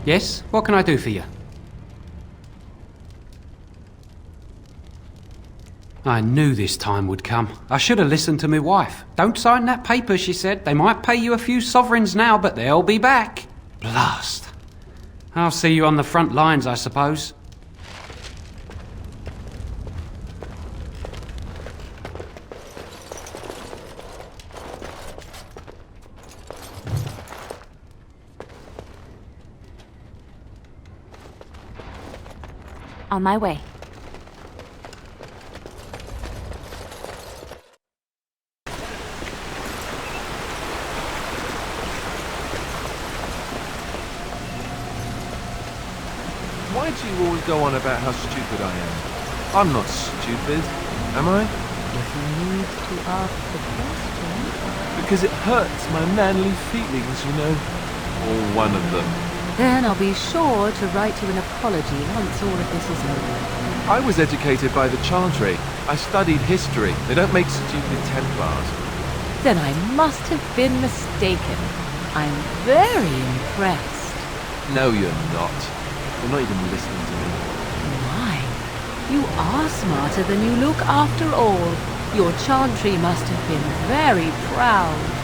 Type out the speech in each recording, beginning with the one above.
Yes? What can I do for you? I knew this time would come. I should have listened to my wife. Don't sign that paper, she said. They might pay you a few sovereigns now, but they'll be back. Blast. I'll see you on the front lines, I suppose. On my way. Why do you always go on about how stupid I am? I'm not stupid, am I? If you need to ask the question. Because it hurts my manly feelings, you know. Or one of them. Then I'll be sure to write you an apology once all of this is over. I was educated by the Chantry. I studied history. They don't make stupid Templars. Then I must have been mistaken. I'm very impressed. No, you're not. You're not even listening to me. Why? You are smarter than you look after all. Your Chantry must have been very proud.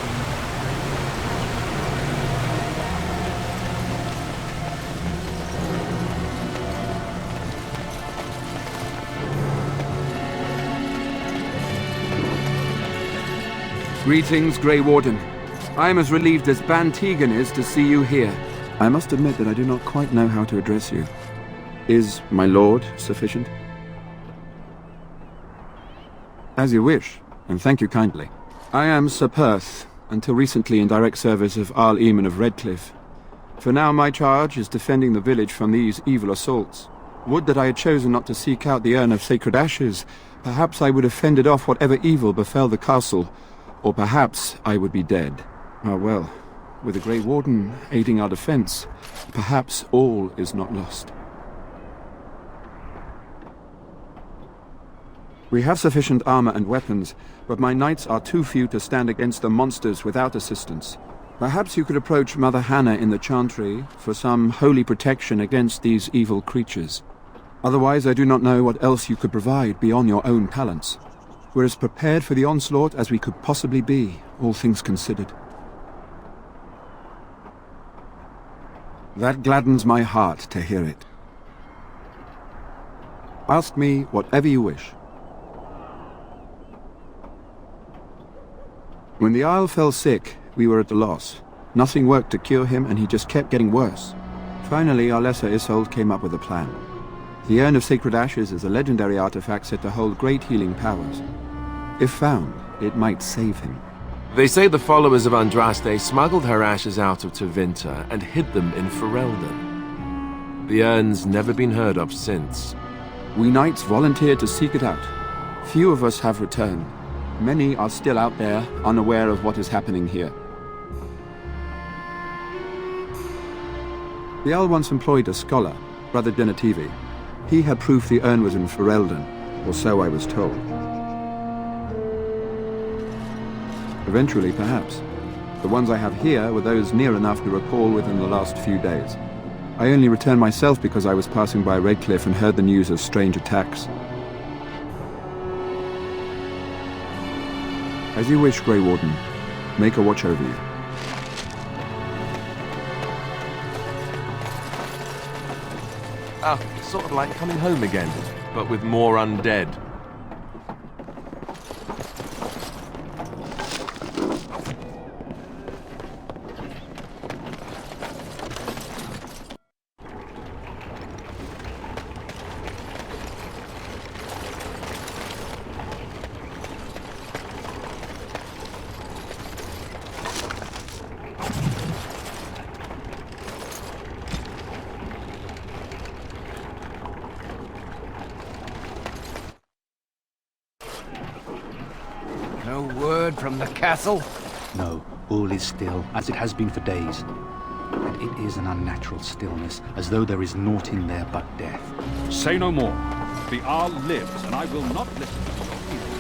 Greetings, Grey Warden. I am as relieved as Ban Tegan is to see you here. I must admit that I do not quite know how to address you. Is my lord sufficient? As you wish, and thank you kindly. I am Sir Perth, until recently in direct service of Arl Eamon of Redcliffe. For now my charge is defending the village from these evil assaults. Would that I had chosen not to seek out the urn of sacred ashes. Perhaps I would have fended off whatever evil befell the castle. Or perhaps I would be dead. Ah well, with the Grey Warden aiding our defense, perhaps all is not lost. We have sufficient armor and weapons, but my knights are too few to stand against the monsters without assistance. Perhaps you could approach Mother Hannah in the Chantry for some holy protection against these evil creatures. Otherwise, I do not know what else you could provide beyond your own talents. We're as prepared for the onslaught as we could possibly be, all things considered. That gladdens my heart to hear it. Ask me whatever you wish. When the Isle fell sick, we were at a loss. Nothing worked to cure him, and he just kept getting worse. Finally, our lesser Isolde came up with a plan. The Urn of Sacred Ashes is a legendary artifact said to hold great healing powers. If found, it might save him. They say the followers of Andraste smuggled her ashes out of Tevinter and hid them in Ferelden. The urn's never been heard of since. We knights volunteered to seek it out. Few of us have returned. Many are still out there, unaware of what is happening here. The Earl once employed a scholar, Brother Denativi. He had proof the urn was in Ferelden, or so I was told. Eventually, perhaps. The ones I have here were those near enough to recall within the last few days. I only returned myself because I was passing by Redcliffe and heard the news of strange attacks. As you wish, Grey Warden. Make a watch over you. Ah, sort of like coming home again, but with more undead. No word from the castle? No, all is still, as it has been for days. And it is an unnatural stillness, as though there is naught in there but death. Say no more. The Arl lives, and I will not listen to your fears.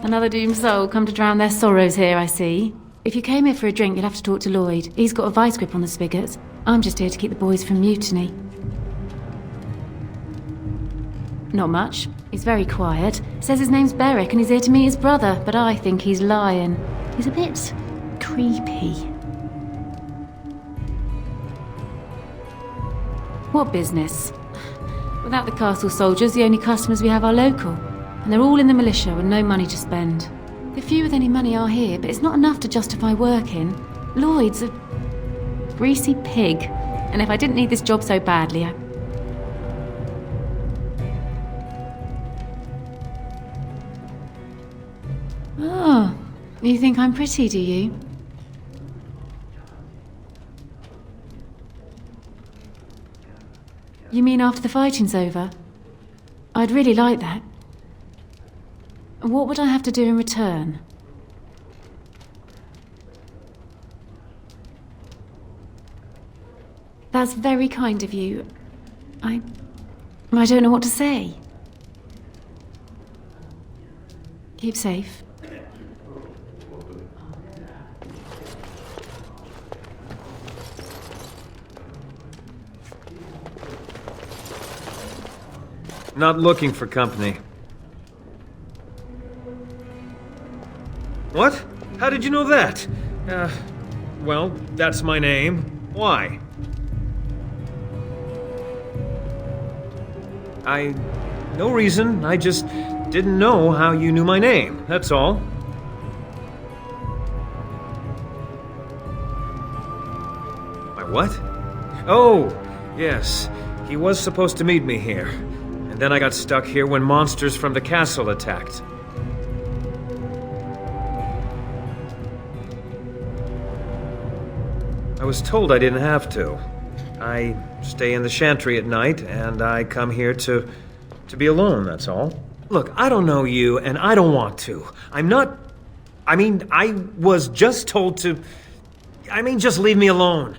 Another doomed soul come to drown their sorrows here, I see. If you came here for a drink, you'll have to talk to Lloyd. He's got a vice grip on the spigots. I'm just here to keep the boys from mutiny. Not much. He's very quiet. Says his name's Beric and he's here to meet his brother, but I think he's lying. He's a bit creepy. What business? Without the castle soldiers, the only customers we have are local. And they're all in the militia with no money to spend. The few with any money are here, but it's not enough to justify working. Lloyd's a greasy pig. And if I didn't need this job so badly, Oh, you think I'm pretty, do you? You mean after the fighting's over? I'd really like that. What would I have to do in return? That's very kind of you. I don't know what to say. Keep safe. Not looking for company. What? How did you know that? Well, that's my name. Why? No reason. I just didn't know how you knew my name, that's all. My what? Oh, yes. He was supposed to meet me here. And then I got stuck here when monsters from the castle attacked. I was told I didn't have to. I stay in the chantry at night, and I come here to be alone, that's all. Look, I don't know you, and I don't want to. I was just told to... just leave me alone.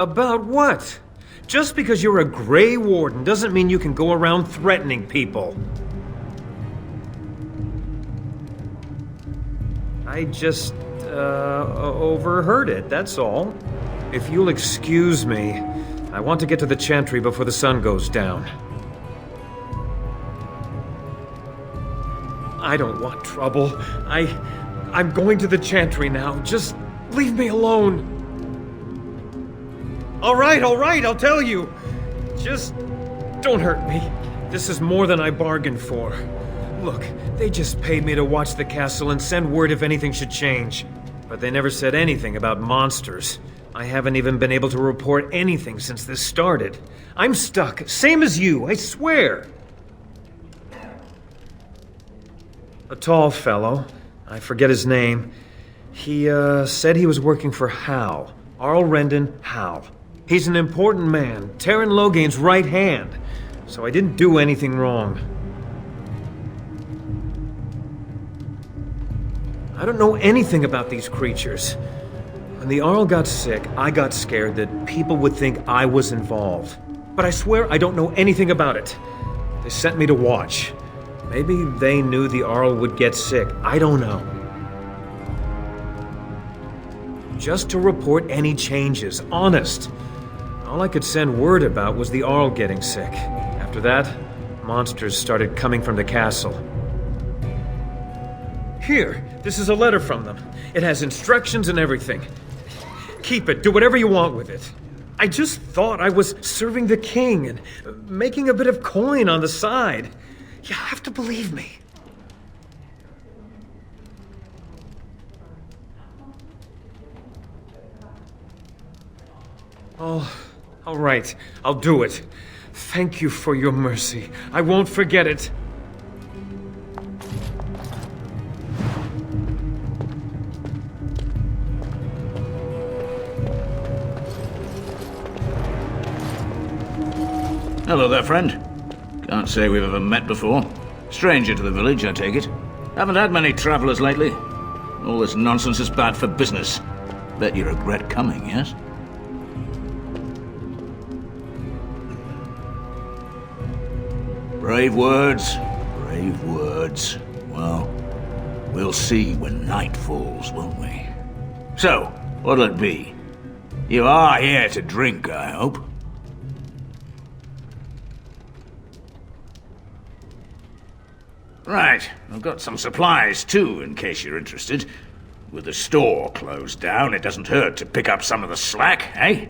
About what? Just because you're a Grey Warden doesn't mean you can go around threatening people. I just, overheard it, that's all. If you'll excuse me, I want to get to the chantry before the sun goes down. I don't want trouble. I'm going to the chantry now. Just leave me alone. All right, I'll tell you. Just don't hurt me. This is more than I bargained for. Look, they just paid me to watch the castle and send word if anything should change. But they never said anything about monsters. I haven't even been able to report anything since this started. I'm stuck, same as you, I swear. A tall fellow, I forget his name. He, said he was working for Hal. Arl Rendon Hal. He's an important man, Terran Loghain's right hand. So I didn't do anything wrong. I don't know anything about these creatures. When the Arl got sick, I got scared that people would think I was involved. But I swear I don't know anything about it. They sent me to watch. Maybe they knew the Arl would get sick. I don't know. Just to report any changes, honest. All I could send word about was the Arl getting sick. After that, monsters started coming from the castle. Here, this is a letter from them. It has instructions and everything. Keep it, do whatever you want with it. I just thought I was serving the king and making a bit of coin on the side. You have to believe me. Oh, all right, I'll do it. Thank you for your mercy. I won't forget it. Hello there, friend. Can't say we've ever met before. Stranger to the village, I take it. Haven't had many travelers lately. All this nonsense is bad for business. Bet you regret coming, yes? Brave words, brave words. Well, we'll see when night falls, won't we? So, what'll it be? You are here to drink, I hope? Right, I've got some supplies too, in case you're interested. With the store closed down, it doesn't hurt to pick up some of the slack, eh?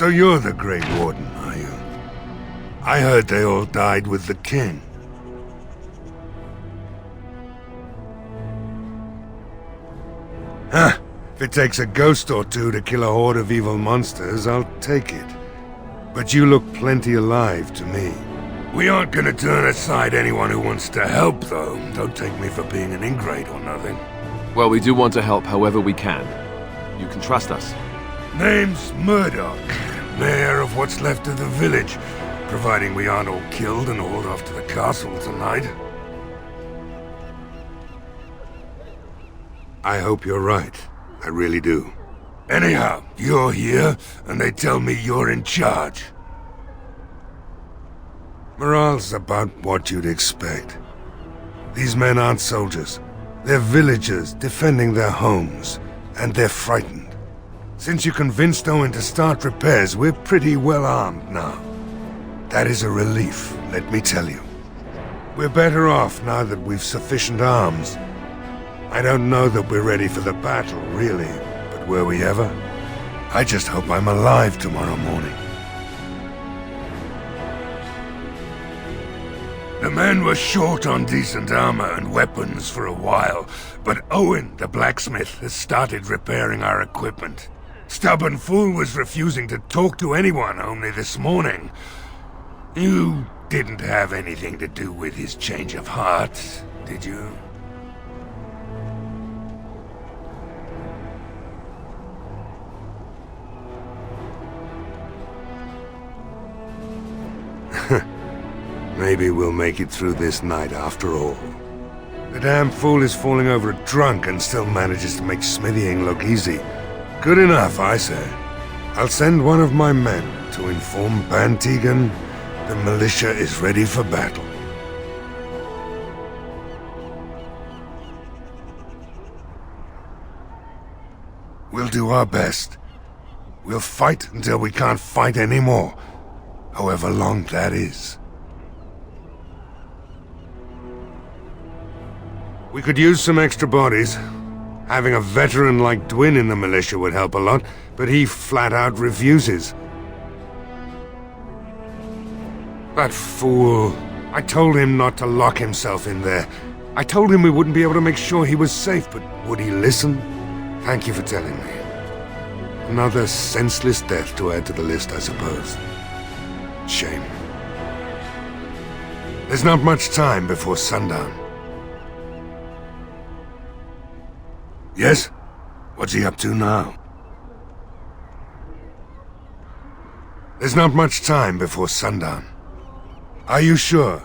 So you're the Great Warden, are you? I heard they all died with the king. Huh. If it takes a ghost or two to kill a horde of evil monsters, I'll take it. But you look plenty alive to me. We aren't gonna turn aside anyone who wants to help, though. Don't take me for being an ingrate or nothing. Well, we do want to help however we can. You can trust us. Name's Murdoch, mayor of what's left of the village, providing we aren't all killed and hauled off to the castle tonight. I hope you're right. I really do. Anyhow, you're here, and they tell me you're in charge. Morale's about what you'd expect. These men aren't soldiers. They're villagers defending their homes, and they're frightened. Since you convinced Owen to start repairs, we're pretty well armed now. That is a relief, let me tell you. We're better off now that we've sufficient arms. I don't know that we're ready for the battle, really, but were we ever? I just hope I'm alive tomorrow morning. The men were short on decent armor and weapons for a while, but Owen, the blacksmith, has started repairing our equipment. Stubborn fool was refusing to talk to anyone only this morning. You didn't have anything to do with his change of heart, did you? Maybe we'll make it through this night after all. The damn fool is falling over drunk and still manages to make smithying look easy. Good enough, I say. I'll send one of my men to inform Bantegan the militia is ready for battle. We'll do our best. We'll fight until we can't fight anymore, however long that is. We could use some extra bodies. Having a veteran like Dwin in the militia would help a lot, but he flat out refuses. That fool. I told him not to lock himself in there. I told him we wouldn't be able to make sure he was safe, but would he listen? Thank you for telling me. Another senseless death to add to the list, I suppose. Shame. There's not much time before sundown. Yes? What's he up to now? There's not much time before sundown. Are you sure?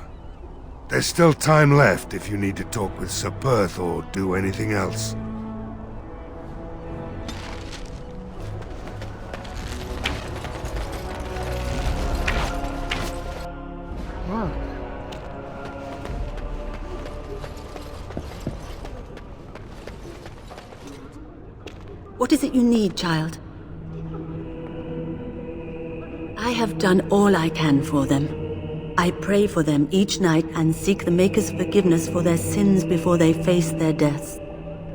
There's still time left if you need to talk with Sir Perth or do anything else. What is it you need, child? I have done all I can for them. I pray for them each night and seek the Maker's forgiveness for their sins before they face their deaths.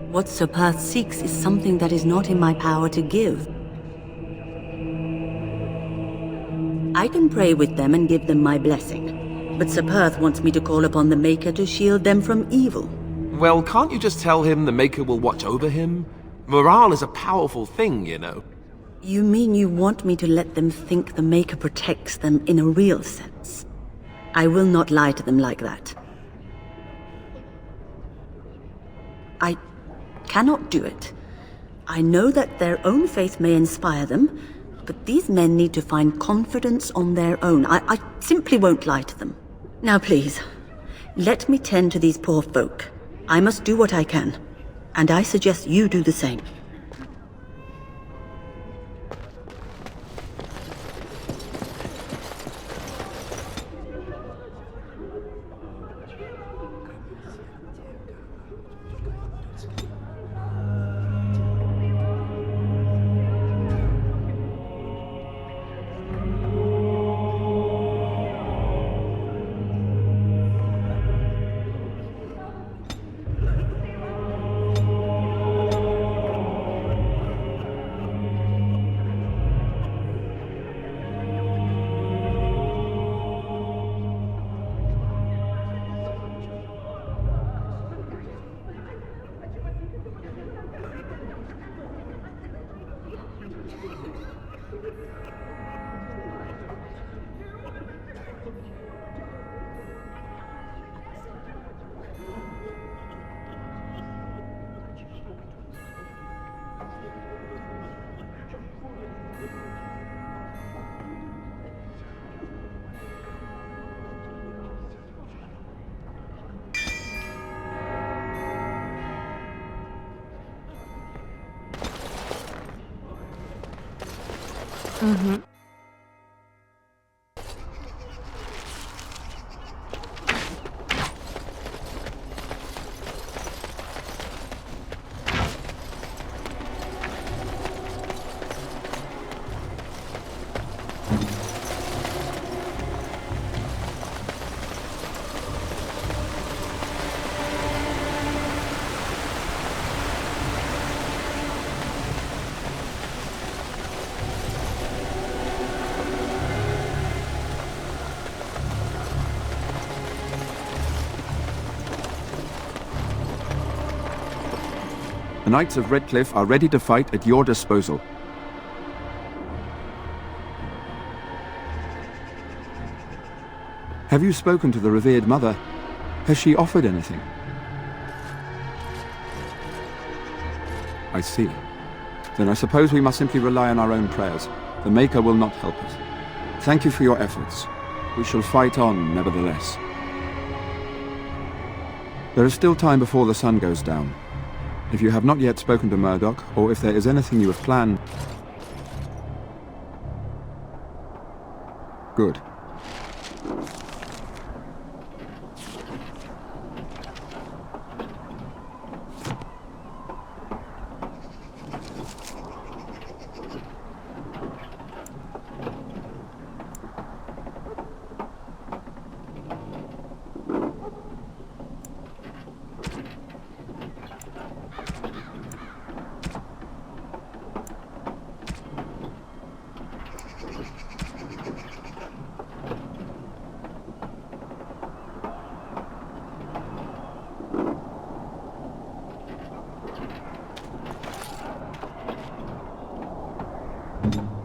What Sir Perth seeks is something that is not in my power to give. I can pray with them and give them my blessing, But Sir Perth wants me to call upon the Maker to shield them from evil. Well, can't you just tell him the Maker will watch over him? Morale is a powerful thing, you know. You mean you want me to let them think the Maker protects them in a real sense? I will not lie to them like that. I cannot do it. I know that their own faith may inspire them, but these men need to find confidence on their own. I simply won't lie to them. Now please, let me tend to these poor folk. I must do what I can, and I suggest you do the same. Mm-hmm. The Knights of Redcliffe are ready to fight at your disposal. Have you spoken to the revered mother? Has she offered anything? I see. Then I suppose we must simply rely on our own prayers. The Maker will not help us. Thank you for your efforts. We shall fight on, nevertheless. There is still time before the sun goes down. If you have not yet spoken to Murdoch, or if there is anything you have planned... Good. Mm-hmm.